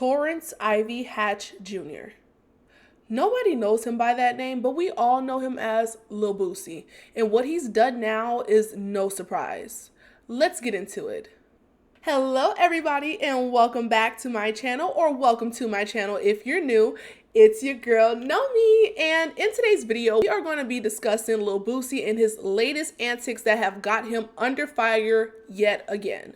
Torrance Ivy Hatch Jr. Nobody knows him by that name, but we all know him as Lil Boosie, and what he's done now is no surprise. Let's get into it. Hello everybody, and welcome back to my channel, or welcome to my channel if you're new. It's your girl Nomi, and in today's video we are going to be discussing Lil Boosie and his latest antics that have got him under fire yet again.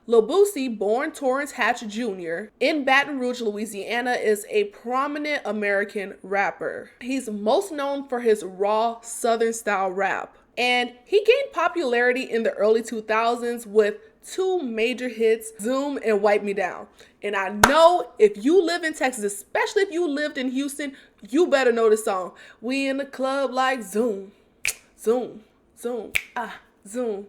Lil Boosie, born Torrance Hatch Jr. in Baton Rouge, Louisiana, is a prominent American rapper. He's most known for his raw Southern style rap, and he gained popularity in the early 2000s with two major hits, Zoom and Wipe Me Down. And I know if you live in Texas, especially if you lived in Houston, you better know this song. We in the club like Zoom, Zoom, Zoom, Zoom,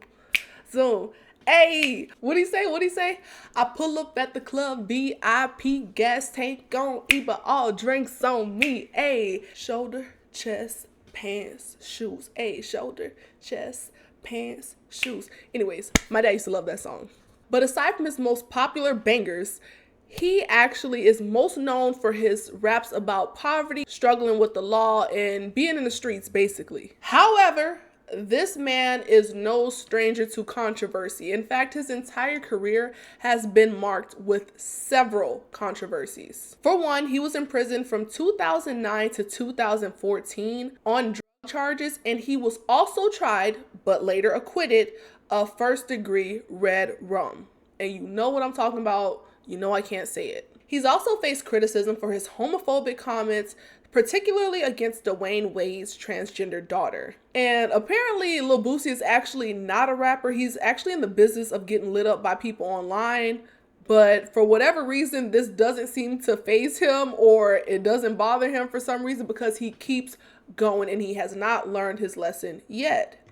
Zoom. Hey, what'd he say? I pull up at the club, VIP, gas tank on E, but all drinks on me. Hey, shoulder, chest, pants, shoes. Hey, shoulder, chest, pants, shoes. Anyways, my dad used to love that song. But aside from his most popular bangers, he actually is most known for his raps about poverty, struggling with the law, and being in the streets, basically. However, this man is no stranger to controversy. In fact, his entire career has been marked with several controversies. For one, he was in prison from 2009 to 2014 on drug charges, and he was also tried, but later acquitted, of first-degree red rum. And you know what I'm talking about. You know I can't say it. He's also faced criticism for his homophobic comments, particularly against Dwayne Wade's transgender daughter. And apparently Lil Boosie is actually not a rapper. He's actually in the business of getting lit up by people online. But for whatever reason, this doesn't seem to faze him, or it doesn't bother him for some reason, because he keeps going and he has not learned his lesson yet.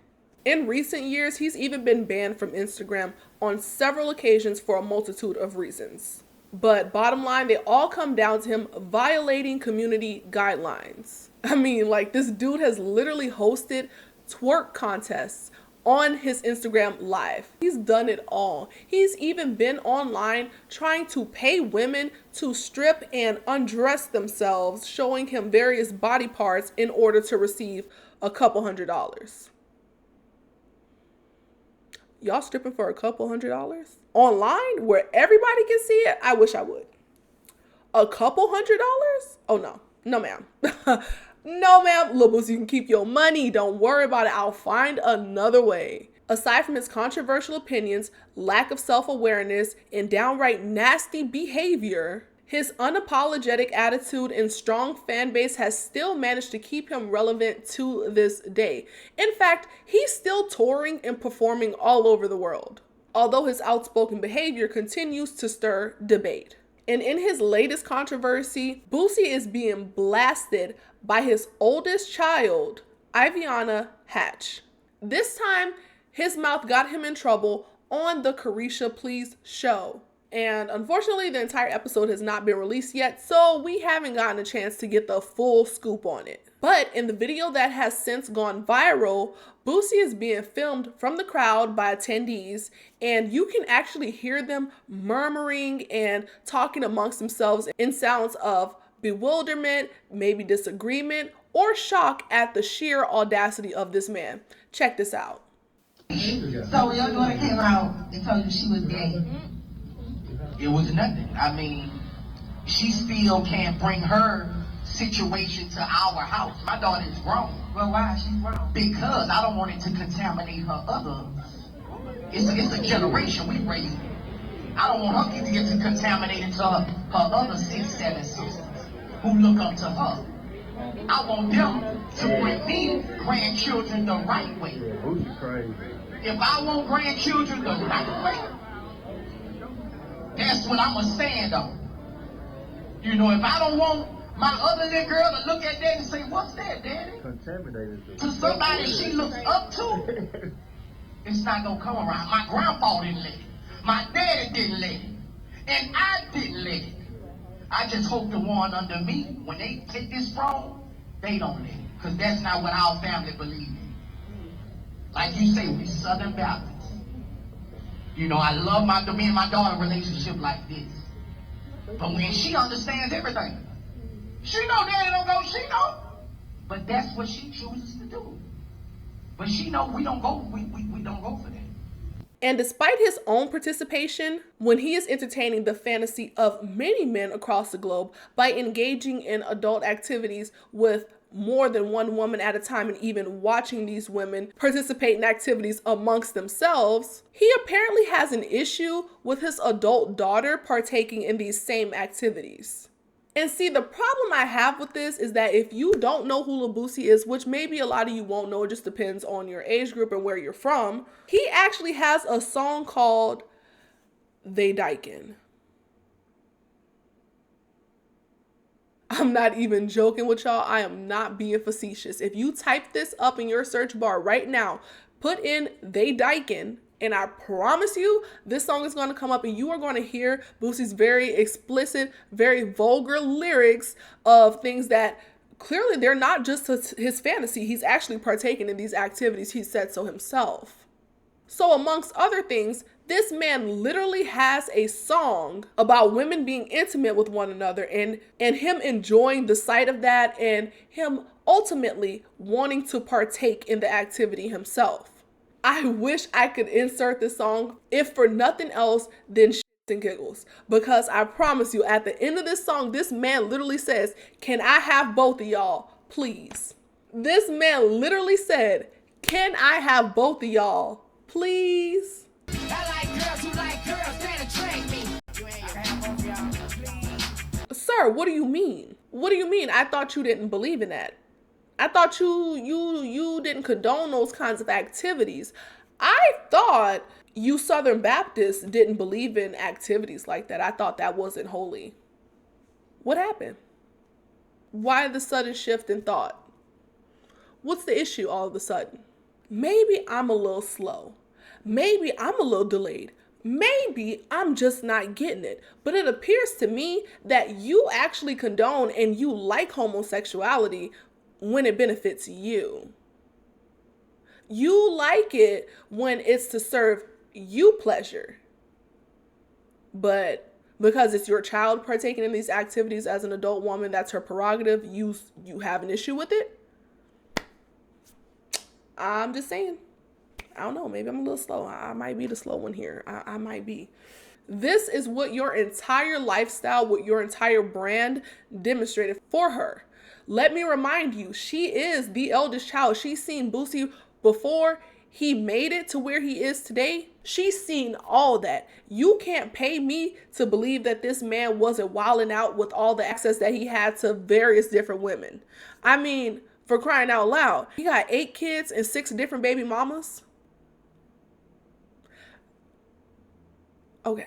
In recent years, he's even been banned from Instagram on several occasions for a multitude of reasons. But bottom line, they all come down to him violating community guidelines. I mean, like, this dude has literally hosted twerk contests on his Instagram live. He's done it all. He's even been online trying to pay women to strip and undress themselves, showing him various body parts in order to receive a couple $100s. Y'all stripping for a couple $100? Online where everybody can see it? I wish I would. A couple $100? Oh no. No ma'am. No ma'am. Lil Boosie, you can keep your money. Don't worry about it. I'll find another way. Aside from his controversial opinions, lack of self-awareness, and downright nasty behavior, his unapologetic attitude and strong fan base has still managed to keep him relevant to this day. In fact, he's still touring and performing all over the world, although his outspoken behavior continues to stir debate. And in his latest controversy, Boosie is being blasted by his oldest child, Ivana Hatch. This time, his mouth got him in trouble on the Carisha Please show. And unfortunately, the entire episode has not been released yet, so we haven't gotten a chance to get the full scoop on it. But in the video that has since gone viral, Boosie is being filmed from the crowd by attendees, and you can actually hear them murmuring and talking amongst themselves in sounds of bewilderment, maybe disagreement, or shock at the sheer audacity of this man. Check this out. So your daughter came out and told you she was gay. It was nothing. I mean, she still can't bring her situation to our house. My daughter is grown. Well, why is she grown? Because I don't want it to contaminate her others. It's a generation we raised. I don't want her to get to contaminate into her other 6, 7 sisters who look up to her. I want them to bring me grandchildren the right way. If I want grandchildren the right way, that's what I'm going to stand on. You know, if I don't want my other little girl to look at that and say, what's that, Daddy? Contaminated. To somebody she looks up to, it's not going to come around. My grandpa didn't let it. My daddy didn't let it. And I didn't let it. I just hope the one under me, when they take this throne, they don't let it. Because that's not what our family believes in. Like you say, we Southern Baptists. You know, I love me and my daughter relationship like this. But when she understands everything, she know daddy don't go, she know. But that's what she chooses to do. But she know we don't go for that. And despite his own participation, when he is entertaining the fantasy of many men across the globe by engaging in adult activities with more than one woman at a time and even watching these women participate in activities amongst themselves, he apparently has an issue with his adult daughter partaking in these same activities. And see, the problem I have with this is that if you don't know who Lil Boosie is, which maybe a lot of you won't know, it just depends on your age group and where you're from, he actually has a song called They Dykin'. I'm not even joking with y'all. I am not being facetious. If you type this up in your search bar right now, put in They Dykin', and I promise you, this song is going to come up and you are going to hear Boosie's very explicit, very vulgar lyrics of things that clearly they're not just his fantasy. He's actually partaking in these activities. He said so himself. So amongst other things, this man literally has a song about women being intimate with one another and him enjoying the sight of that and him ultimately wanting to partake in the activity himself. I wish I could insert this song, if for nothing else than shits and giggles. Because I promise you, at the end of this song, this man literally says, "Can I have both of y'all, please?" This man literally said, "Can I have both of y'all, please?" I like girls who like girls, penetrate me. You ain't gonna have both of y'all, please. Sir, what do you mean? What do you mean? I thought you didn't believe in that. I thought you didn't condone those kinds of activities. I thought you Southern Baptists didn't believe in activities like that. I thought that wasn't holy. What happened? Why the sudden shift in thought? What's the issue all of a sudden? Maybe I'm a little slow. Maybe I'm a little delayed. Maybe I'm just not getting it. But it appears to me that you actually condone and you like homosexuality when it benefits you. You like it when it's to serve you pleasure. But because it's your child partaking in these activities as an adult woman, that's her prerogative, you have an issue with it? I'm just saying. I don't know, maybe I'm a little slow. I might be the slow one here. I might be. This is what your entire lifestyle, what your entire brand demonstrated for her. Let me remind you, she is the eldest child. She's seen Boosie before he made it to where he is today. She's seen all that. You can't pay me to believe that this man wasn't wilding out with all the access that he had to various different women. I mean, for crying out loud, he got 8 kids and 6 different baby mamas. Okay.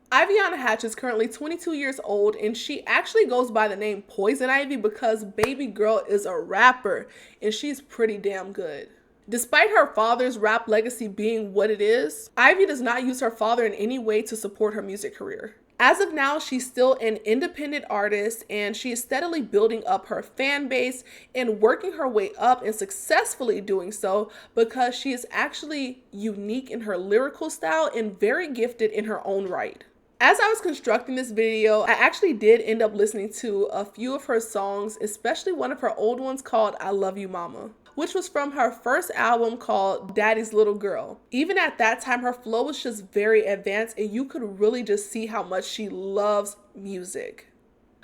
Ivana Hatch is currently 22 years old and she actually goes by the name Poison Ivy because baby girl is a rapper and she's pretty damn good. Despite her father's rap legacy being what it is, Ivy does not use her father in any way to support her music career. As of now, she's still an independent artist and she is steadily building up her fan base and working her way up and successfully doing so because she is actually unique in her lyrical style and very gifted in her own right. As I was constructing this video, I actually did end up listening to a few of her songs, especially one of her old ones called I Love You Mama, which was from her first album called Daddy's Little Girl. Even at that time, her flow was just very advanced and you could really just see how much she loves music.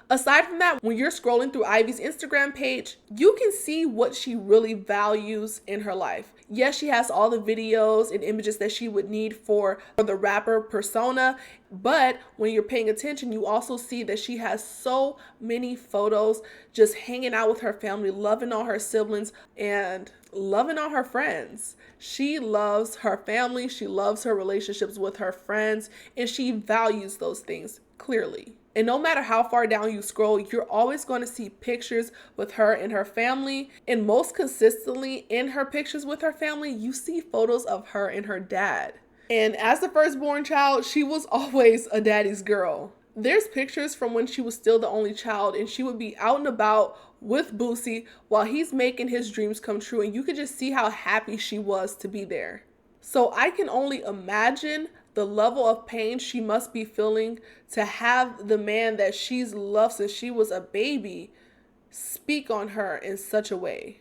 Aside from that, when you're scrolling through Ivy's Instagram page, you can see what she really values in her life. Yes, she has all the videos and images that she would need for the rapper persona, but when you're paying attention, you also see that she has so many photos just hanging out with her family, loving all her siblings, and loving all her friends. She loves her family, she loves her relationships with her friends, and she values those things clearly. And no matter how far down you scroll, you're always going to see pictures with her and her family. And most consistently in her pictures with her family, you see photos of her and her dad. And as the firstborn child, she was always a daddy's girl. There's pictures from when she was still the only child and she would be out and about with Boosie while he's making his dreams come true. And you could just see how happy she was to be there. So I can only imagine The level of pain she must be feeling to have the man that she's loved since she was a baby speak on her in such a way.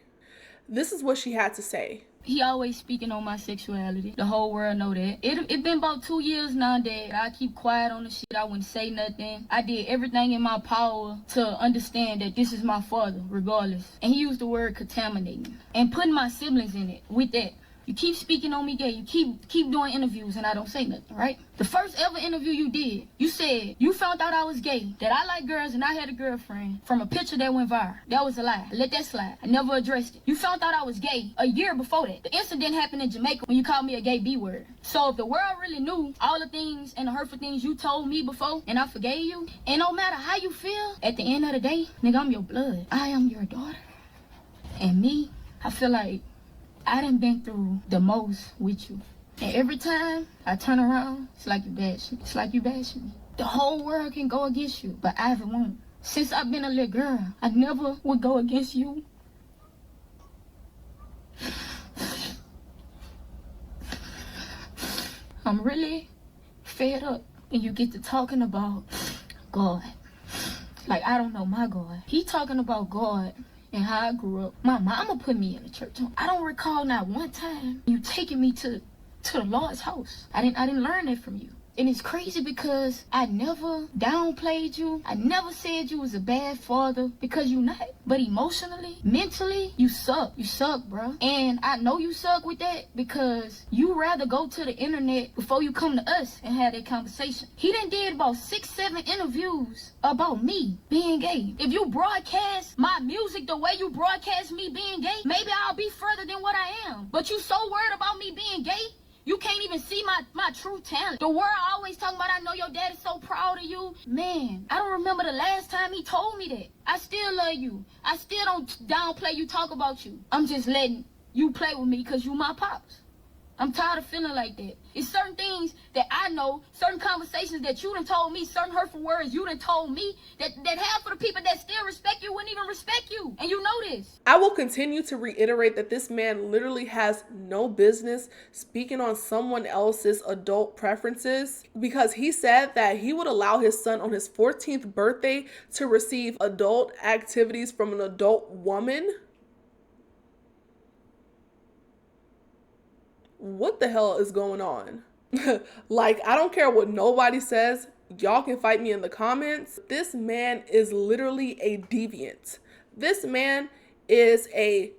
This is what she had to say. He always speaking on my sexuality. The whole world know that. It been about 2 years now that I keep quiet on the shit. I wouldn't say nothing. I did everything in my power to understand that this is my father, regardless. And he used the word contaminating and putting my siblings in it with that. You keep speaking on me gay. You keep doing interviews and I don't say nothing, right? The first ever interview you did, you said you found out I was gay, that I like girls and I had a girlfriend from a picture that went viral. That was a lie. I let that slide. I never addressed it. You found out I was gay a year before that. The incident happened in Jamaica when you called me a gay B-word. So if the world really knew all the things and the hurtful things you told me before and I forgave you, and no matter how you feel, at the end of the day, nigga, I'm your blood. I am your daughter. And me, I feel like I done been through the most with you. And every time I turn around, it's like you bash me. It's like you bash me. The whole world can go against you, but Ivy won't. Since I've been a little girl, I never would go against you. I'm really fed up when you get to talking about God. Like, I don't know my God. He talking about God and how I grew up. My mama put me in the church. I don't recall not one time you taking me to the Lord's house. I didn't learn that from you. And it's crazy because I never downplayed you. I never said you was a bad father, because you not. But emotionally, mentally, you suck. You suck, bro. And I know you suck with that because you rather go to the internet before you come to us and have that conversation. He done did about 6-7 interviews about me being gay. If you broadcast my music the way you broadcast me being gay, maybe I'll be further than what I am. But you so worried about me being gay, you can't even see my true talent. The world always talking about, I know your dad is so proud of you. Man, I don't remember the last time he told me that. I still love you. I still don't downplay you, talk about you. I'm just letting you play with me because you my pops. I'm tired of feeling like that. It's certain things that I know, certain conversations that you done told me, certain hurtful words you done told me, that half of the people that still respect you wouldn't even respect you. And you know this. I will continue to reiterate that this man literally has no business speaking on someone else's adult preferences, because he said that he would allow his son on his 14th birthday to receive adult activities from an adult woman. What the hell is going on? Like, I don't care what nobody says. Y'all can fight me in the comments. This man is literally a deviant. This man is a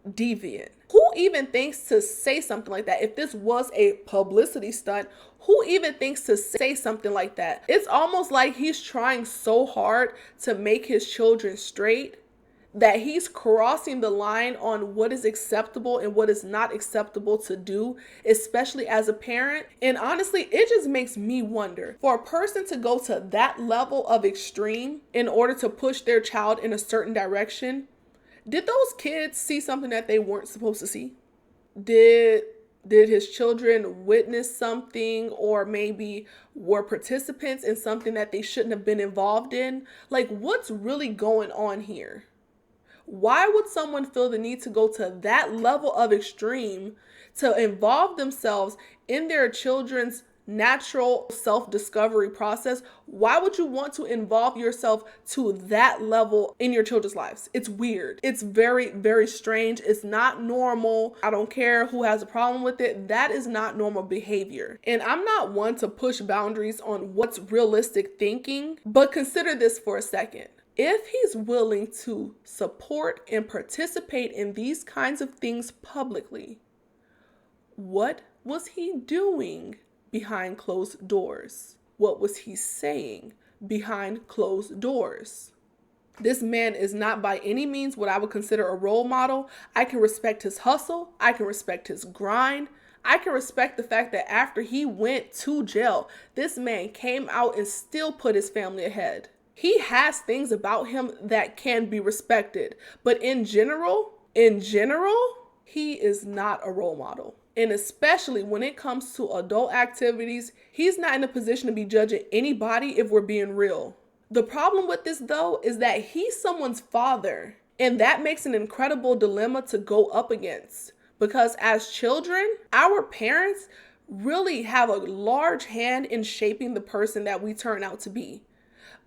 deviant. Who even thinks to say something like that? If this was a publicity stunt, who even thinks to say something like that? It's almost like he's trying so hard to make his children straight that he's crossing the line on what is acceptable and what is not acceptable to do, especially as a parent. And honestly, it just makes me wonder, for a person to go to that level of extreme in order to push their child in a certain direction, did those kids see something that they weren't supposed to see? Did his children witness something, or maybe were participants in something that they shouldn't have been involved in? Like, what's really going on here? Why would someone feel the need to go to that level of extreme to involve themselves in their children's natural self-discovery process? Why would you want to involve yourself to that level in your children's lives? It's weird. It's very, very strange. It's not normal. I don't care who has a problem with it. That is not normal behavior. And I'm not one to push boundaries on what's realistic thinking, but consider this for a second. If he's willing to support and participate in these kinds of things publicly, what was he doing behind closed doors? What was he saying behind closed doors? This man is not by any means what I would consider a role model. I can respect his hustle. I can respect his grind. I can respect the fact that after he went to jail, this man came out and still put his family ahead. He has things about him that can be respected, but in general, he is not a role model. And especially when it comes to adult activities, he's not in a position to be judging anybody, if we're being real. The problem with this, though, is that he's someone's father, and that makes an incredible dilemma to go up against, because as children, our parents really have a large hand in shaping the person that we turn out to be.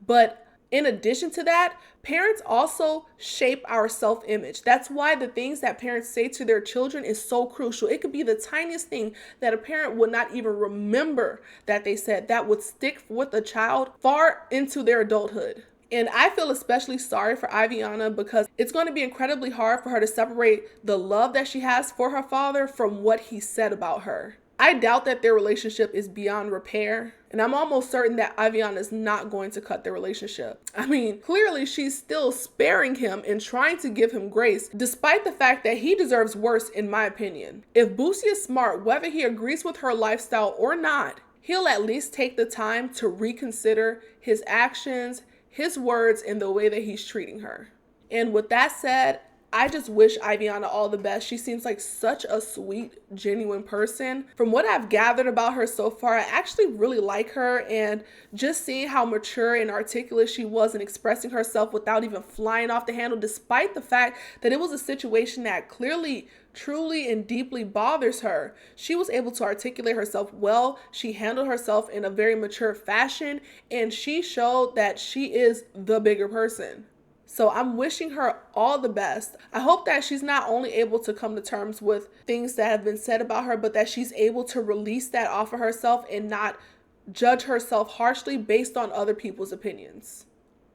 But in addition to that, parents also shape our self-image. That's why the things that parents say to their children is so crucial. It could be the tiniest thing that a parent would not even remember that they said that would stick with a child far into their adulthood. And I feel especially sorry for Ivana because it's going to be incredibly hard for her to separate the love that she has for her father from what he said about her. I doubt that their relationship is beyond repair, and I'm almost certain that Ivana is not going to cut their relationship. I mean, clearly she's still sparing him and trying to give him grace, despite the fact that he deserves worse, in my opinion. If Boosie is smart, whether he agrees with her lifestyle or not, he'll at least take the time to reconsider his actions, his words, and the way that he's treating her. And with that said, I just wish Ivana all the best. She seems like such a sweet, genuine person. From what I've gathered about her so far, I actually really like her, and just seeing how mature and articulate she was in expressing herself without even flying off the handle, despite the fact that it was a situation that clearly, truly, and deeply bothers her. She was able to articulate herself well. She handled herself in a very mature fashion, and she showed that she is the bigger person. So I'm wishing her all the best. I hope that she's not only able to come to terms with things that have been said about her, but that she's able to release that off of herself and not judge herself harshly based on other people's opinions.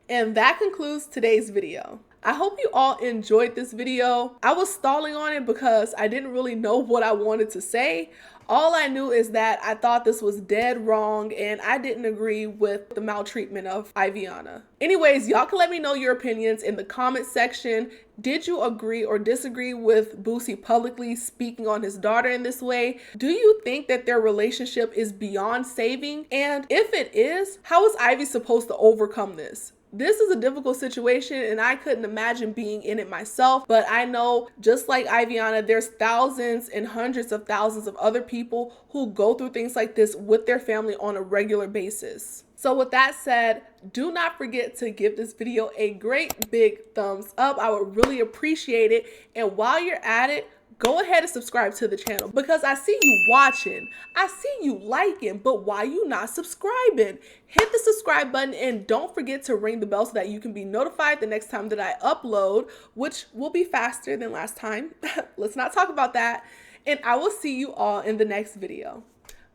And that concludes today's video. I hope you all enjoyed this video. I was stalling on it because I didn't really know what I wanted to say. All I knew is that I thought this was dead wrong and I didn't agree with the maltreatment of Ivana. Anyways, y'all can let me know your opinions in the comment section. Did you agree or disagree with Boosie publicly speaking on his daughter in this way? Do you think that their relationship is beyond saving? And if it is, how is Ivy supposed to overcome this? This is a difficult situation and I couldn't imagine being in it myself, but I know just like Ivana, there's thousands and hundreds of thousands of other people who go through things like this with their family on a regular basis. So with that said, do not forget to give this video a great big thumbs up. I would really appreciate it. And while you're at it, go ahead and subscribe to the channel because I see you watching, I see you liking, but why you not subscribing? Hit the subscribe button and don't forget to ring the bell so that you can be notified the next time that I upload, which will be faster than last time. Let's not talk about that. And I will see you all in the next video.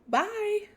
Bye.